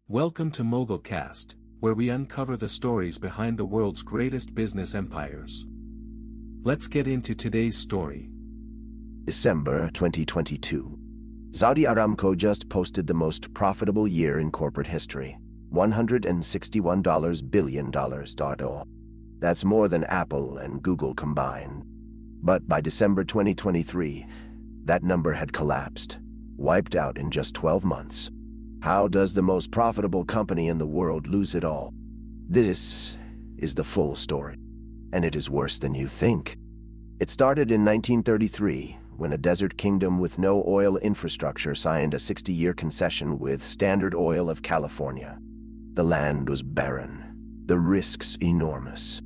Welcome to MogulCast, where we uncover the stories behind the world's greatest business empires. Let's get into today's story. December 2022. Saudi-Aramco just posted the most profitable year in corporate history, $161 billion. That's more than Apple and Google combined. But by December 2023, that number had collapsed, wiped out in just 12 months. How does the most profitable company in the world lose it all? This is the full story, and it is worse than you think. It started in 1933, when a desert kingdom with no oil infrastructure signed a 60-year concession with Standard Oil of California. The land was barren, the risks enormous.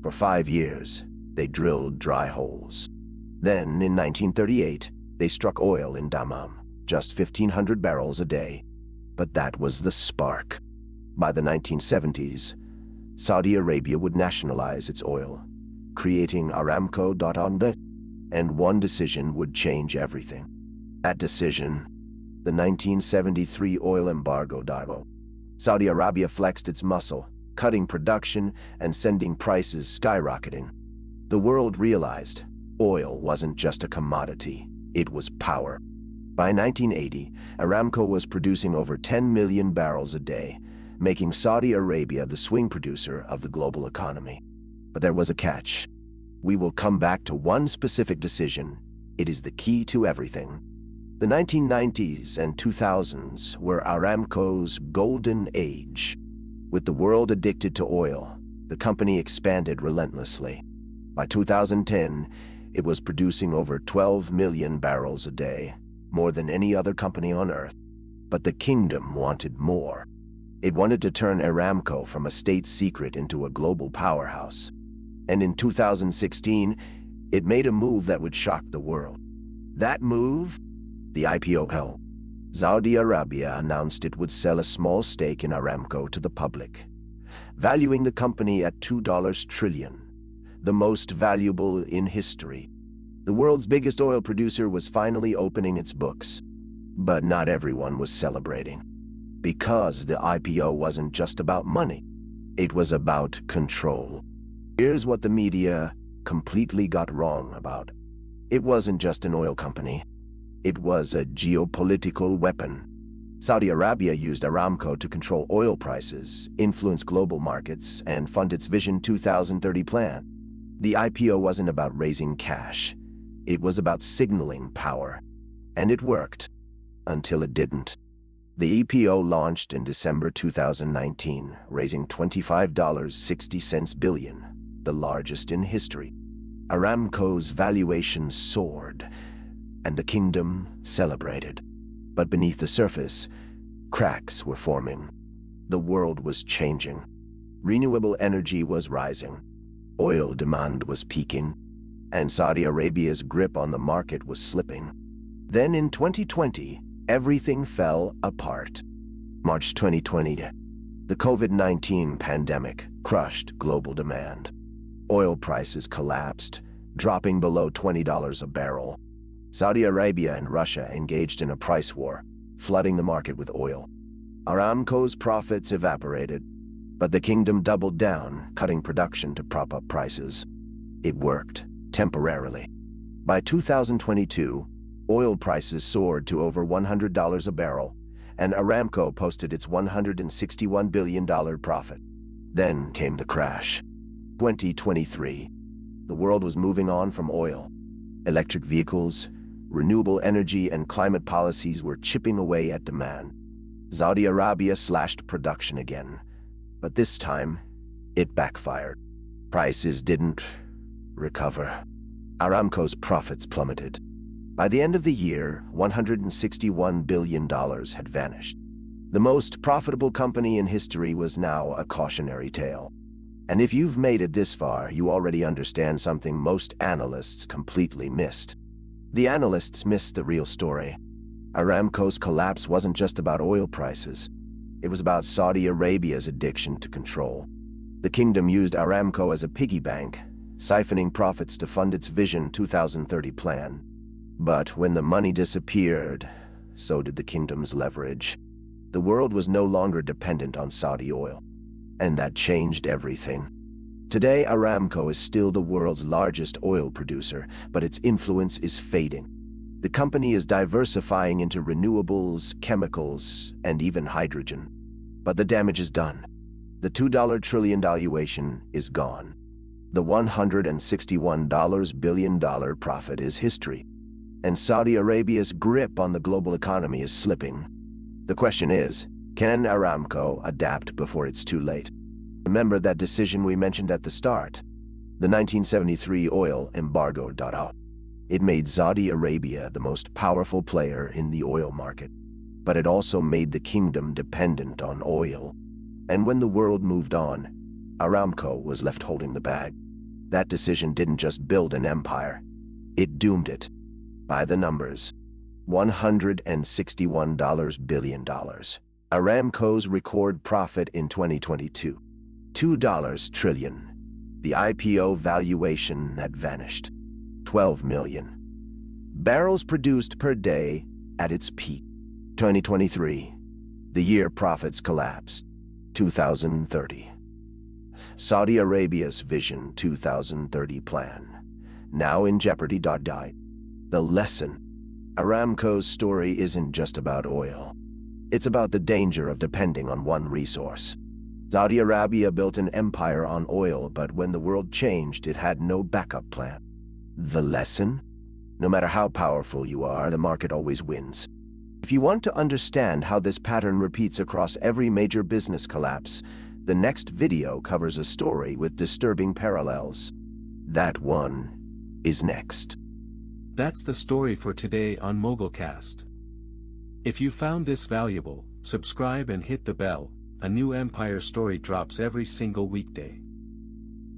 For 5 years, they drilled dry holes. Then, in 1938, they struck oil in Dammam, just 1,500 barrels a day. But that was the spark. By the 1970s, Saudi Arabia would nationalize its oil, creating Aramco. And one decision would change everything. That decision, the 1973 oil embargo. Saudi Arabia flexed its muscle, cutting production and sending prices skyrocketing. The world realized oil wasn't just a commodity, it was power. By 1980, Aramco was producing over 10 million barrels a day, making Saudi Arabia the swing producer of the global economy. But there was a catch. We will come back to one specific decision. It is the key to everything. The 1990s and 2000s were Aramco's golden age. With the world addicted to oil, the company expanded relentlessly. By 2010, it was producing over 12 million barrels a day, more than any other company on earth. But the kingdom wanted more. It wanted to turn Aramco from a state secret into a global powerhouse. And in 2016, it made a move that would shock the world. That move? The IPO. Saudi Arabia announced it would sell a small stake in Aramco to the public, valuing the company at $2 trillion, the most valuable in history. The world's biggest oil producer was finally opening its books. But not everyone was celebrating. Because the IPO wasn't just about money. It was about control. Here's what the media completely got wrong about. It wasn't just an oil company. It was a geopolitical weapon. Saudi Arabia used Aramco to control oil prices, influence global markets, and fund its Vision 2030 plan. The IPO wasn't about raising cash. It was about signaling power. And it worked. Until it didn't. The EPO launched in December 2019, raising $25.60 billion, the largest in history. Aramco's valuation soared, and the kingdom celebrated. But beneath the surface, cracks were forming. The world was changing. Renewable energy was rising. Oil demand was peaking. And Saudi Arabia's grip on the market was slipping. Then in 2020, everything fell apart. March 2020, the COVID-19 pandemic crushed global demand. Oil prices collapsed, dropping below $20 a barrel. Saudi Arabia and Russia engaged in a price war, flooding the market with oil. Aramco's profits evaporated, but the kingdom doubled down, cutting production to prop up prices. It worked. Temporarily. By 2022, oil prices soared to over $100 a barrel, and Aramco posted its $161 billion profit. Then came the crash. 2023. The world was moving on from oil. Electric vehicles, renewable energy, and climate policies were chipping away at demand. Saudi Arabia slashed production again, but this time, it backfired. Prices didn't recover. Aramco's profits plummeted. By the end of the year, $161 billion had vanished. The most profitable company in history was now a cautionary tale. And if you've made it this far, you already understand something most analysts completely missed. The analysts missed the real story. Aramco's collapse wasn't just about oil prices. It was about Saudi Arabia's addiction to control. The kingdom used Aramco as a piggy bank, siphoning profits to fund its Vision 2030 plan. But when the money disappeared, so did the kingdom's leverage. The world was no longer dependent on Saudi oil. And that changed everything. Today, Aramco is still the world's largest oil producer, but its influence is fading. The company is diversifying into renewables, chemicals, and even hydrogen. But the damage is done. The $2 trillion valuation is gone. The $161 billion profit is history. And Saudi Arabia's grip on the global economy is slipping. The question is, can Aramco adapt before it's too late? Remember that decision we mentioned at the start? The 1973 oil embargo. It made Saudi Arabia the most powerful player in the oil market. But it also made the kingdom dependent on oil. And when the world moved on, Aramco was left holding the bag. That decision didn't just build an empire, it doomed it. By the numbers, $161 billion. Aramco's record profit in 2022. $2 trillion. The IPO valuation had vanished. 12 million barrels produced per day at its peak. 2023. The year profits collapsed. 2030. Saudi Arabia's Vision 2030 plan. Now in jeopardy. The lesson. Aramco's story isn't just about oil. It's about the danger of depending on one resource. Saudi Arabia built an empire on oil, but when the world changed, it had no backup plan. The lesson? No matter how powerful you are, the market always wins. If you want to understand how this pattern repeats across every major business collapse, the next video covers a story with disturbing parallels. That one is next. That's the story for today on MogulCast. If you found this valuable, subscribe and hit the bell. A new empire story drops every single weekday.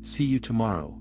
See you tomorrow.